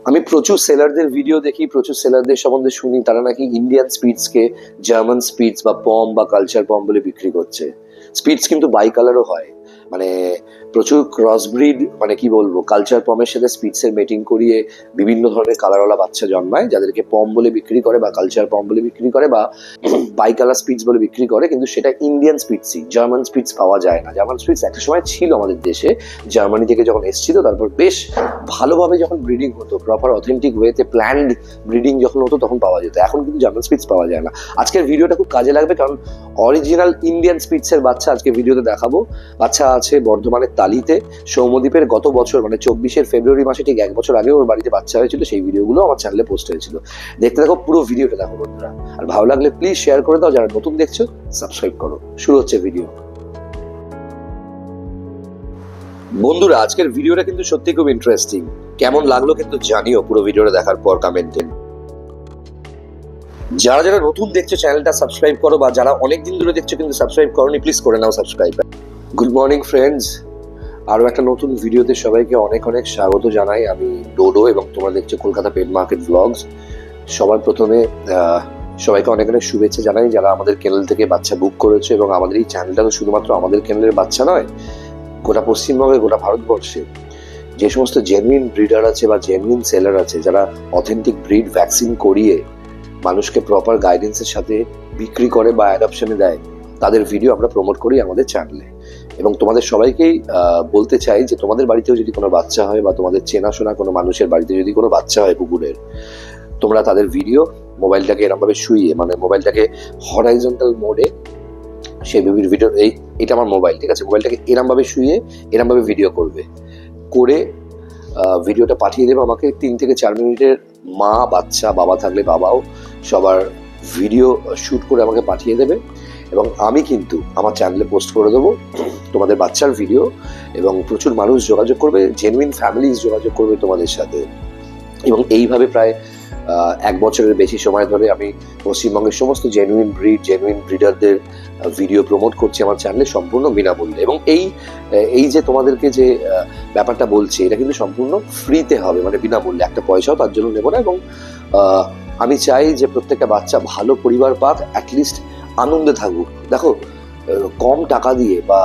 আমি প্রচুর সেলারদের ভিডিও দেখি, প্রচুর সেলারদের সম্বন্ধে শুনি, তারা নাকি ইন্ডিয়ান স্পিডসকে জার্মান স্পিডস বা পম বা কালচার পম বলে বিক্রি করছে। স্পিডস কিন্তু বাই কালারও হয়, মানে প্রচুর ক্রসব্রিড, মানে কি বলবো, কালচার পমের সাথে স্পিডসের মেটিং করিয়ে বিভিন্ন ধরনের কালারওয়ালা বাচ্চা জন্মায়, যাদেরকে পম বলে বিক্রি করে বা কালচার পম বলে বিক্রি করে বা বাই কালার স্পিডস বলে বিক্রি করে। কিন্তু সেটা ইন্ডিয়ান স্পিডসই, জার্মান স্পিডস পাওয়া যায় না। জার্মান স্পিডস একটা সময় ছিল আমাদের দেশে, জার্মানি থেকে যখন এসেছিল, তারপর বেশ ভালোভাবে যখন ব্রিডিং হতো, প্রপার অথেন্টিক ওয়েতে প্ল্যান্ড ব্রিডিং যখন হতো, তখন পাওয়া যেত। এখন কিন্তু জার্মান স্পিডস পাওয়া যায় না। আজকের ভিডিওটা খুব কাজে লাগবে, কারণ অরিজিনাল ইন্ডিয়ান স্পিডসের বাচ্চা আজকে ভিডিওতে দেখাবো। বাচ্চা আছে বর্ধমানের তালিতে। সৌম্যদীপের গত বছর মানে 24 ফেব্রুয়ারি মাসে, ঠিক 1 বছর আগে ওর বাড়িতে বাচ্চা হয়েছিল। সেই ভিডিওগুলো আমার চ্যানেলে পোস্ট হয়েছিল, দেখতে দেখো, পুরো ভিডিওটা দেখো বন্ধুরা। আর ভালো লাগলে প্লিজ শেয়ার করে দাও, যারা নতুন দেখছো সাবস্ক্রাইব করো। শুরু হচ্ছে ভিডিও। বন্ধুরা, আজকের ভিডিওটা কিন্তু সত্যি খুব ইন্টারেস্টিং। কেমন লাগলো কিন্তু জানিও পুরো ভিডিওটা দেখার পর কমেন্টে। যারা যারা নতুন দেখছো চ্যানেলটা সাবস্ক্রাইব করো, বা যারা অনেকদিন ধরে দেখছো কিন্তু সাবস্ক্রাইব করোনি, প্লিজ করে নাও সাবস্ক্রাইব। গুড মর্নিং ফ্রেন্ডস, আরও একটা নতুন ভিডিওতে সবাইকে অনেক অনেক স্বাগত জানাই। আমি ডোডো এবং তোমরা দেখছো কলকাতা পেট মার্কেট ব্লগস। সবার প্রথমে সবাইকে অনেক অনেক শুভেচ্ছা জানাই যারা আমাদের চ্যানেল থেকে বাচ্চা বুক করেছে। এবং আমাদের এই চ্যানেলটা তো শুধুমাত্র আমাদের চ্যানেলের বাচ্চা নয়, গোটা পশ্চিমবঙ্গে, গোটা ভারতবর্ষে যে সমস্ত জেনুইন ব্রিডার আছে বা জেনুইন সেলার আছে, যারা অথেন্টিক ব্রিড ভ্যাকসিন করিয়ে মানুষকে প্রপার গাইডেন্সের সাথে বিক্রি করে বা অ্যাডপশনে দেয়, তাদের ভিডিও আমরা প্রমোট করি আমাদের চ্যানেলে। এবং তোমাদের সবাইকেই বলতে চাই যে তোমাদের বাড়িতেও যদি কোনো বাচ্চা হয় বা তোমাদের চেনাশোনা কোনো মানুষের বাড়িতে যদি কোনো বাচ্চা হয় কুকুরের, তোমরা তাদের ভিডিও মোবাইলটাকে এরমভাবে শুইয়ে, মানে মোবাইলটাকে হরাইজন্টাল মোডে, সেই বেবির ভিডিও, এটা আমার মোবাইল, ঠিক আছে, মোবাইলটাকে এরমভাবে শুইয়ে এরমভাবে ভিডিও করবে, করে ভিডিওটা পাঠিয়ে দেবে আমাকে। 3 থেকে 4 মিনিটের, মা, বাচ্চা, বাবা থাকলে বাবাও, সবার ভিডিও শ্যুট করে আমাকে পাঠিয়ে দেবে। এবং আমি কিন্তু আমার চ্যানেলে পোস্ট করে দেবো তোমাদের বাচ্চার ভিডিও। এবং প্রচুর মানুষ যোগাযোগ করবে, জেনুইন ফ্যামিলিজ যোগাযোগ করবে তোমাদের সাথে। এবং এইভাবে প্রায় 1 বছরের বেশি সময় ধরে আমি পশ্চিমবঙ্গের সমস্ত জেনুইন ব্রিডারদের ভিডিও প্রমোট করছি আমার চ্যানেলে সম্পূর্ণ বিনামূল্যে। এবং এই যে তোমাদেরকে যে ব্যাপারটা বলছি, এটা কিন্তু সম্পূর্ণ ফ্রিতে হবে, মানে বিনামূল্যে, একটা পয়সাও তার জন্য নেবো না। এবং আমি চাই যে প্রত্যেকটা বাচ্চা ভালো পরিবার পাক, অ্যাটলিস্ট আনন্দে থাকুক। দেখো, কম টাকা দিয়ে বা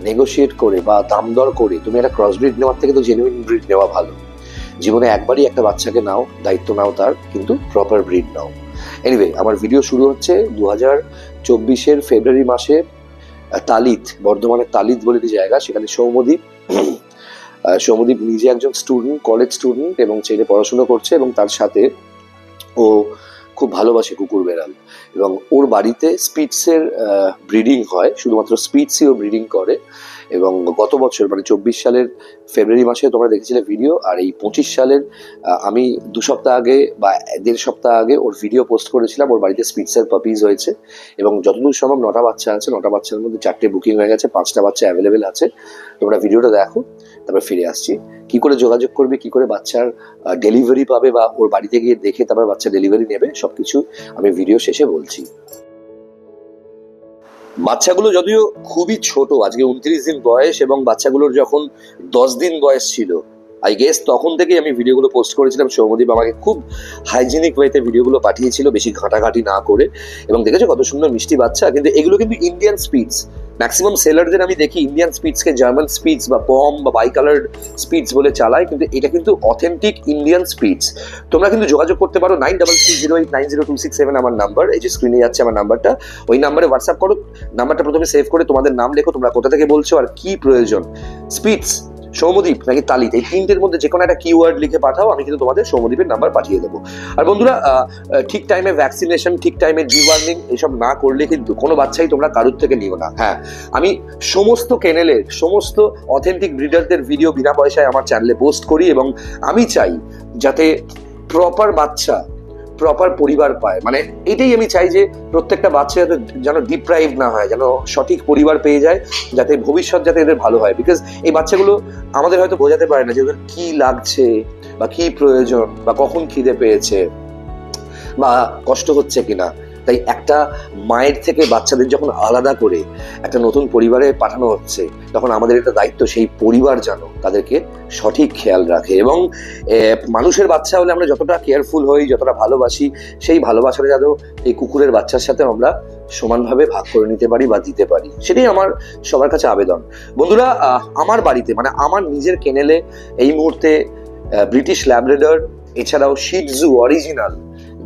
নেগোশিয়েট করে বা দাম দর করে তুমি একটা ক্রসব্রিড নেওয়ার থেকে তো জেনুইন ব্রিড নেওয়া ভালো। জীবনে একবারই একটা বাচ্চাকে নাও, দায়িত্ব নাও তার, কিন্তু প্রপার ব্রিড নাও। এনিওয়ে, আমার ভিডিও শুরু হচ্ছে 2024 ফেব্রুয়ারি মাসে তালিত, বর্ধমানের তালিত বলে একটি জায়গা, সেখানে সৌম্যদীপ নিজে একজন স্টুডেন্ট, কলেজ স্টুডেন্ট, এবং ছেলে পড়াশুনো করছে, এবং তার সাথে ও খুব ভালোবাসে কুকুর বেড়াল। এবং ওর বাড়িতে স্পিডসের ব্রিডিং হয়, শুধুমাত্র স্পিডসই ও ব্রিডিং করে। এবং গত বছর মানে 24 সালের ফেব্রুয়ারি মাসে তোমরা দেখেছিলে ভিডিও, আর এই 25 সালের আমি 2 সপ্তাহ আগে বা 1.5 সপ্তাহ আগে ওর ভিডিও পোস্ট করেছিলাম। ওর বাড়িতে স্পিডসের পাপিজ হয়েছে, এবং যতদূর সম্ভব 9টা বাচ্চা আছে। 9টা বাচ্চার মধ্যে 4টে বুকিং হয়ে গেছে, 5টা বাচ্চা অ্যাভেলেবেল আছে। তোমরা ভিডিওটা দেখো, তারপর ফিরে আসছি। কি করে যোগাযোগ করবে, কি করে বাচ্চার ডেলিভারি পাবে, বা ওর বাড়িতে গিয়ে দেখে তারপর বাচ্চা ডেলিভারি নেবে, সবকিছু আমি ভিডিও শেষে বলছি। বাচ্চাগুলো যদিও খুবই ছোট, আজকে 29 দিন বয়স, এবং বাচ্চাগুলোর যখন 10 দিন বয়স ছিল, আই গেস, তখন থেকেই আমি ভিডিওগুলো পোস্ট করেছিলাম। সৌম্যদীপ আমাকে খুব হাইজিনিক ওয়েতে ভিডিওগুলো পাঠিয়েছিল, বেশি ঘাঁটাঘাঁটি না করে। এবং দেখেছো কত সুন্দর মিষ্টি বাচ্চা। কিন্তু এগুলো কিন্তু ইন্ডিয়ান স্পিডস। ম্যাক্সিমাম সেলারদের আমি দেখি ইন্ডিয়ান স্পিডসকে জার্মান স্পিডস বা পম বা বাই কালার স্পিডস বলে চালায়, কিন্তু এটা কিন্তু অথেন্টিক ইন্ডিয়ান স্পিডস। তোমরা কিন্তু যোগাযোগ করতে পারো 9330890267 আমার নাম্বার, এই যে স্ক্রিনে যাচ্ছে আমার নাম্বারটা, ওই নাম্বারে হোয়াটসঅ্যাপ করো। নাম্বারটা প্রথমে সেভ করে তোমাদের নাম লেখো, তোমরা কোথা থেকে বলছো আর কি প্রয়োজন, স্পিডস, সৌম্যদীপ নাকি তালিত, এই 3টের মধ্যে যে কোনো একটা কিওয়ার্ড লিখে পাঠাও, আমি কিন্তু তোমাদের সৌম্যদীপের নাম্বার পাঠিয়ে দেবো। আর বন্ধুরা, ঠিক টাইমে ভ্যাকসিনেশন, ঠিক টাইমে ডিওয়ার্নিং এসব না করলে কিন্তু কোনো বাচ্চাই তোমরা কারুর থেকে নিও না। হ্যাঁ, আমি সমস্ত কেনেলের সমস্ত অথেন্টিক ব্রিডারদের ভিডিও বিনা পয়সায় আমার চ্যানেলে পোস্ট করি, এবং আমি চাই যাতে প্রপার বাচ্চা, প্রপার পরিবার পায়। মানে এটাই আমি চাই, যে প্রত্যেকটা বাচ্চা যেন ডিপ্রাইভ না হয়, যেন সঠিক পরিবার পেয়ে যায়, যাতে ভবিষ্যৎ যাতে এদের ভালো হয়। বিকজ এই বাচ্চাগুলো আমাদের হয়তো বোঝাতে পারে না যে ওদের কি লাগছে বা কি প্রয়োজন, বা কখন খিদে পেয়েছে বা কষ্ট হচ্ছে কিনা। তাই একটা মায়ের থেকে বাচ্চাদের যখন আলাদা করে একটা নতুন পরিবারে পাঠানো হচ্ছে, তখন আমাদের একটা দায়িত্ব সেই পরিবার যেন তাদেরকে সঠিক খেয়াল রাখে। এবং মানুষের বাচ্চা হলে আমরা যতটা কেয়ারফুল হই, যতটা ভালোবাসি, সেই ভালোবাসাটা যেন এই কুকুরের বাচ্চার সাথে আমরা সমানভাবে ভাগ করে নিতে পারি বা দিতে পারি, সেটাই আমার সবার কাছে আবেদন। বন্ধুরা, আমার বাড়িতে মানে আমার নিজের কেনেলে এই মুহূর্তে ব্রিটিশ ল্যাব্রাডর, এছাড়াও শিটজু অরিজিনাল,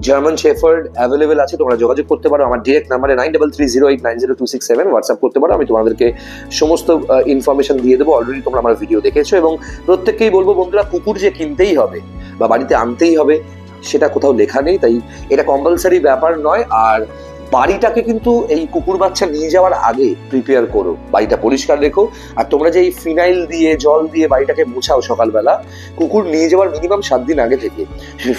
জার্মান শেফার্ড অ্যাভেলেবেল আছে। তোমরা যোগাযোগ করতে পারো আমার ডিরেক্ট নাম্বারে 9330890267, হোয়াটসঅ্যাপ করতে পারো। আমি তোমাদেরকে সমস্ত ইনফরমেশন দিয়ে দেবো। অলরেডি তোমরা আমার ভিডিও দেখেছো। এবং প্রত্যেককেই বলবো বন্ধুরা, কুকুর যে কিনতেই হবে বা বাড়িতে আনতেই হবে সেটা কোথাও লেখা নেই, তাই এটা কম্পালসারি ব্যাপার নয়। আর বাড়িটাকে কিন্তু এই কুকুর বাচ্চা নিয়ে যাওয়ার আগে প্রিপেয়ার করো, বাড়িটা পরিষ্কার রেখো। আর তোমরা যে এই ফিনাইল দিয়ে জল দিয়ে বাড়িটাকে মোছাও সকালবেলা, কুকুর নিয়ে যাওয়ার মিনিমাম 7 দিন আগে থেকে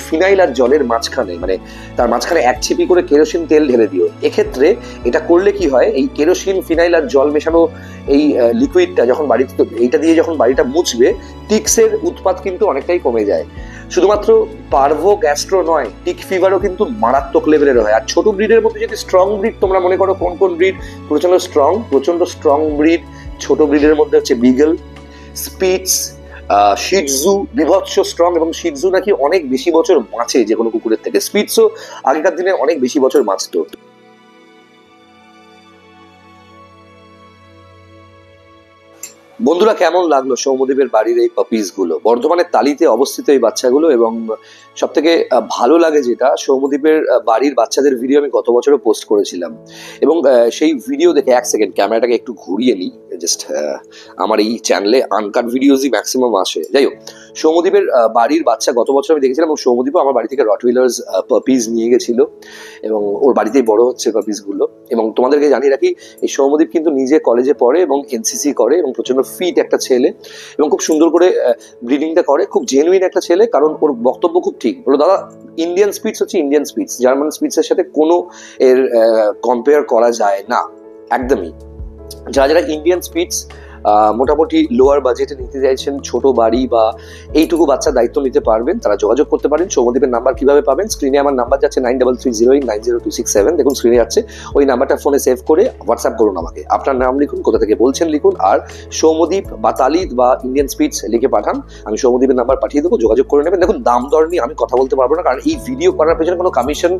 ফিনাইল আর জলের মাঝখানে মানে তার মাঝখানে 1 ছিপি করে কেরোসিন তেল ঢেলে দিও। এক্ষেত্রে এটা করলে কি হয়, এই কেরোসিন, ফিনাইল আর জল মেশানো এই লিকুইডটা যখন বাড়িতে, এইটা দিয়ে যখন বাড়িটা মুছবে, টিক্সের উৎপাত কিন্তু অনেকটাই কমে যায়। শুধুমাত্র পারভো গ্যাস্ট্রো নয়, টিক ফিভারও কিন্তু মারাত্মক লেভেলের হয়। আর ছোট ব্রিডের মধ্যে যদি স্ট্রং ব্রিড তোমরা মনে করো, কোন কোন ব্রিড প্রচন্ড স্ট্রং ব্রিড ছোট ব্রিডের মধ্যে হচ্ছে বিগল, স্পিটস, শিটজু বিভৎস স্ট্রং। এবং শিটজু নাকি অনেক বেশি বছর বাঁচে যে কোনো কুকুরের থেকে। স্পিটসও আগেকার দিনে অনেক বেশি বছর বাঁচতো। বন্ধুরা, কেমন লাগলো সৌম্যদীপের বাড়ির এই পাপিস গুলো? বর্ধমানের তালিতে অবস্থিত এই বাচ্চাগুলো। এবং সব থেকে ভালো লাগে যেটা, সৌম্যদীপের বাড়ির বাচ্চাদের ভিডিও আমি গত বছরও পোস্ট করেছিলাম। এবং সেই ভিডিও দেখে, 1 সেকেন্ড ক্যামেরাটাকে একটু ঘুরিয়ে নিই, জাস্ট আমার এই চ্যানেলে আনকাট ভিডিওসই ম্যাক্সিমাম আসে। যাই হোক, সৌম্যদীপের বাড়ির বাচ্চা গত বছর আমি দেখেছিলাম। এবং সৌম্যদীপও আমার বাড়ি থেকে রটউইলার্স পাপিস নিয়ে গেছিল এবং ওর বাড়িতেই বড় হচ্ছে পাপিস গুলো। এবং তোমাদেরকে জানিয়ে রাখি, এই সৌম্যদীপ কিন্তু নিজে কলেজে পড়ে এবং এনসিসি করে এবং প্রচন্ড ফিট একটা ছেলে এবং খুব সুন্দর করে ব্রিডিংটা করে। খুব জেনুইন একটা ছেলে, কারণ ওর বক্তব্য খুব ঠিক। বলো দাদা, ইন্ডিয়ান স্পিডস হচ্ছে ইন্ডিয়ান স্পিডস, জার্মান স্পিডসের সাথে কোনো এর কম্পেয়ার করা যায় না একদমই। যারা ইন্ডিয়ান স্পিডস মোটামুটি লোয়ার বাজেটে নিতে চাইছেন, ছোট বাড়ি বা এইটুকু বাচ্চার দায়িত্ব নিতে পারবেন, তারা যোগাযোগ করতে পারেন। সৌম্যদীপের নাম্বার কিভাবে পাবেন? স্ক্রিনে আমার নাম্বার যাচ্ছে 9330890267, দেখুন স্ক্রিনে যাচ্ছে। ওই নাম্বারটা ফোনে সেভ করে হোয়াটসঅ্যাপ করুন আমাকে। আপনার নাম লিখুন, কোথা থেকে বলছেন লিখুন, আর সৌম্যদীপ বা তালিদ বা ইন্ডিয়ান স্পিডস লিখে পাঠান। আমি সৌম্যদীপের নাম্বার পাঠিয়ে দেবো, যোগাযোগ করে নেবেন। দেখুন, দাম দর নিয়ে আমি কথা বলতে পারবো না, কারণ এই ভিডিও করার পেছনে কোনো কমিশন,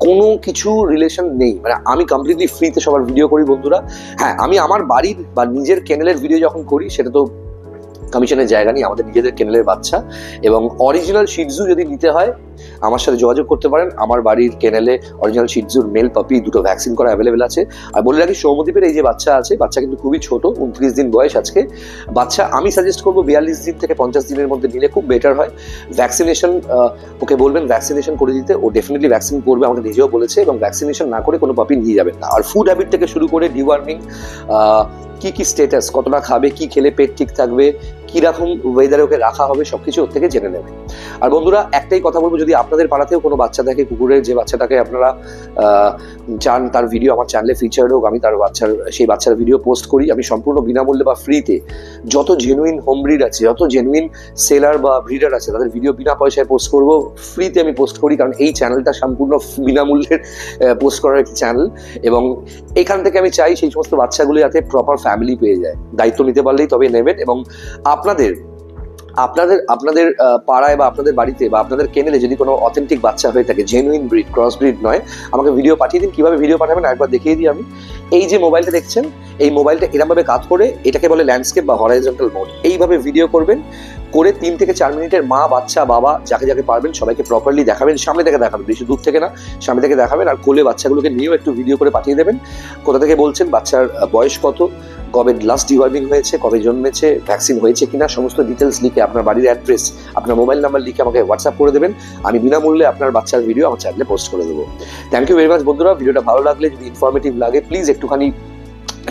কোনো কিছু রিলেশন নেই। মানে আমি কমপ্লিটলি ফ্রিতে সবার ভিডিও করি বন্ধুরা। হ্যাঁ, আমি আমার বাড়ির বা নিজের কেনেলের ভিডিও যখন করি, সেটা তো কমিশনের জায়গা নেই, আমাদের নিজেদের কেনেলের বাচ্চা। এবং অরিজিনাল শিটজু যদি নিতে হয়, আমার সাথে যোগাযোগ করতে পারেন। আমার বাড়ির কেনেলে অরিজিনাল শিটজুর মেল পাপি দুটো ভ্যাকসিন করা অ্যাভেলেবেল আছে। আর বলে রাখি, সৌম্যদীপের এই যে বাচ্চা আছে, বাচ্চা কিন্তু খুবই ছোট, 29 দিন বয়স আজকে। বাচ্চা আমি সাজেস্ট করবো 42 দিন থেকে 50 দিনের মধ্যে নিলে খুব বেটার হয়। ভ্যাকসিনেশন ওকে বলবেন ভ্যাকসিনেশন করে দিতে, ও ডেফিনেটলি ভ্যাকসিন করবে, আমাকে নিজেও বলেছে। এবং ভ্যাকসিনেশন না করে কোনো পাপি নিয়ে যাবেন না। আর ফুড হ্যাবিট থেকে শুরু করে ডিওয়ার্মিং, কি স্টেটাস, কতটা খাবে, কি খেলে পেট ঠিক থাকবে, কিরকম ওয়েদারে ওকে রাখা হবে, সবকিছু ওর থেকে জেনে নেবে। আর বন্ধুরা, একটাই কথা বলবো, যদি আপনাদের পাড়াতেও কোনো বাচ্চা থাকে কুকুরের, যে বাচ্চাটাকে আপনারা চান তার ভিডিও আমার চ্যানেলে ফিচার হোক, আমি তার সেই বাচ্চার ভিডিও পোস্ট করি। আমি সম্পূর্ণ বিনামূল্যে বা ফ্রিতে, যত জেনুইন হোম ব্রিড আছে, যত জেনুইন সেলার বা ব্রিডার আছে, তাদের ভিডিও বিনা পয়সায় পোস্ট করবো, ফ্রিতে আমি পোস্ট করি। কারণ এই চ্যানেলটা সম্পূর্ণ বিনামূল্যের পোস্ট করার একটি চ্যানেল। এবং এখান থেকে আমি চাই সেই সমস্ত বাচ্চাগুলো যাতে প্রপার ফ্যামিলি পেয়ে যায়। দায়িত্ব নিতে পারলেই তবে নেবেন। এবং আপনাদের পাড়ায় বা আপনাদের বাড়িতে বা আপনাদের কেনেলে যদি কোনো অথেন্টিক বাচ্চা হয়ে থাকে, জেনুইন ব্রিড, ক্রস ব্রিড নয়, আমাকে ভিডিও পাঠিয়ে দিন। কিভাবে ভিডিও পাঠাবেন একবার দেখিয়ে দিই আমি। এই যে মোবাইলটা দেখছেন, এই মোবাইলটা এরমভাবে কাত করে, এটাকে বলে ল্যান্ডস্কেপ বা হরাইজন্টাল মোড, এইভাবে ভিডিও করবেন। করে 3 থেকে 4 মিনিটের মা, বাচ্চা, বাবা যাকে যাকে পারবেন সবাইকে প্রপারলি দেখাবেন, সামনে থেকে দেখাবেন, বেশি দূর থেকে না, সামনে থেকে দেখাবেন। আর কোলে বাচ্চাগুলোকে নিয়েও একটু ভিডিও করে পাঠিয়ে দেবেন। কোথা থেকে বলছেন, বাচ্চার বয়স কত, কবে লাস্ট ডিওয়ার্মিং হয়েছে, কবে জন্মেছে, ভ্যাকসিন হয়েছে কিনা, সমস্ত ডিটেলস লিখে, আপনার বাড়ির অ্যাড্রেস, আপনার মোবাইল নাম্বার লিখে আমাকে হোয়াটসঅ্যাপ করে দেবেন। আমি বিনামূল্যে আপনার বাচ্চার ভিডিও আমার চ্যানেলে পোস্ট করে দেবো। থ্যাংক ইউ ভেরি মাচ বন্ধুরা। ভিডিওটা ভালো লাগলে, যদি ইনফরমেটিভ লাগে, প্লিজ একটুখানি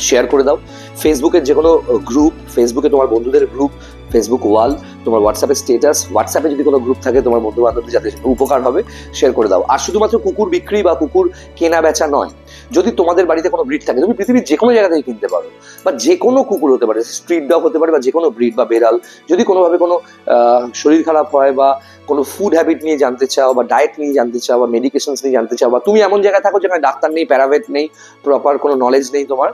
শেয়ার করে দাও। ফেসবুকের যে কোনো গ্রুপ, ফেসবুকে তোমার বন্ধুদের গ্রুপ, ফেসবুক ওয়াল, তোমার হোয়াটসঅ্যাপের স্টেটাস, হোয়াটসঅ্যাপে যদি কোনো গ্রুপ থাকে তোমার বন্ধু বান্ধবদের, যাতে উপকার হবে, শেয়ার করে দাও। আর শুধুমাত্র কুকুর বিক্রি বা কুকুর কেনা বেচা নয়, যদি তোমাদের বাড়িতে কোনো ব্রিড থাকে, তুমি পৃথিবীর যে কোনো জায়গা থেকে কিনতে পারো, বা যে কোনো কুকুর হতে পারে, স্ট্রিট ডগ হতে পারে, বা যে কোনো ব্রিড বা বেড়াল, যদি কোনোভাবে কোনো শরীর খারাপ হয় বা কোনো ফুড হ্যাবিট নিয়ে জানতে চাও বা ডায়েট নিয়ে জানতে চাও বা মেডিকেশনস নিয়ে জানতে চাও বা তুমি এমন জায়গায় থাকো যেখানে ডাক্তার নেই, প্যারাভেট নেই, প্রপার কোনো নলেজ নেই তোমার,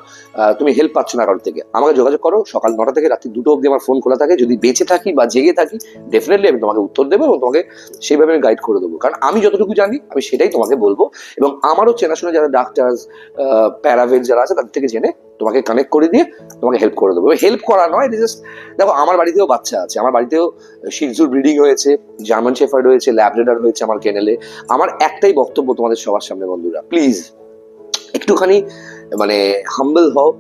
তুমি হেল্প পাচ্ছ না কারোর থেকে, আমাকে যোগাযোগ করো। সকাল 9টা থেকে রাত্রি 2টো অবধি আমার ফোন খোলা থাকে। যদি বেঁচে থাকি বা জেগে থাকি ডেফিনেটলি আমি তোমাকে উত্তর দেবো এবং তোমাকে সেইভাবে আমি গাইড করে দেবো, কারণ আমি যতটুকু জানি আমি সেটাই তোমাকে বলবো। এবং আমারও চেনাশোনা যারা ডাক্তার, প্যারাভেট যারা আছে তাদের থেকে জেনে তোমাকে কানেক্ট করে দিয়ে তোমাকে হেল্প করে দেবো। হেল্প করা নয়, জাস্ট দেখো আমার বাড়িতেও বাচ্চা আছে, আমার বাড়িতেও শিজুর ব্রিডিং হয়েছে, জার্মান শেফার্ড হয়েছে, ল্যাব্রাডর হয়েছে আমার কেনেলে। আমার একটাই বক্তব্য তোমাদের সবার সামনে, বন্ধুরা প্লিজ একটুখানি মানে হাম্বল হও,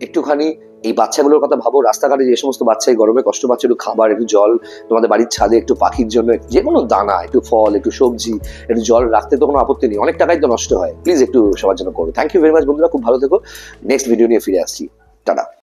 একটুখানি এই বাচ্চাগুলোর কথা ভাবো। রাস্তাঘাটে যে সমস্ত বাচ্চা এই গরমে কষ্ট পাচ্ছে, একটু খাবার, একটু জল, তোমাদের বাড়ির ছাদে একটু পাখির জন্য যে কোনো দানা, একটু ফল, একটু সবজি, একটু জল রাখতে তো কোনো আপত্তি নেই, অনেক টাকাই তো নষ্ট হয়। প্লিজ একটু সবার জন্য করো। থ্যাংক ইউ ভেরি মাচ বন্ধুরা, খুব ভালো থেকো। নেক্সট ভিডিও নিয়ে ফিরে আসছি, টাটা।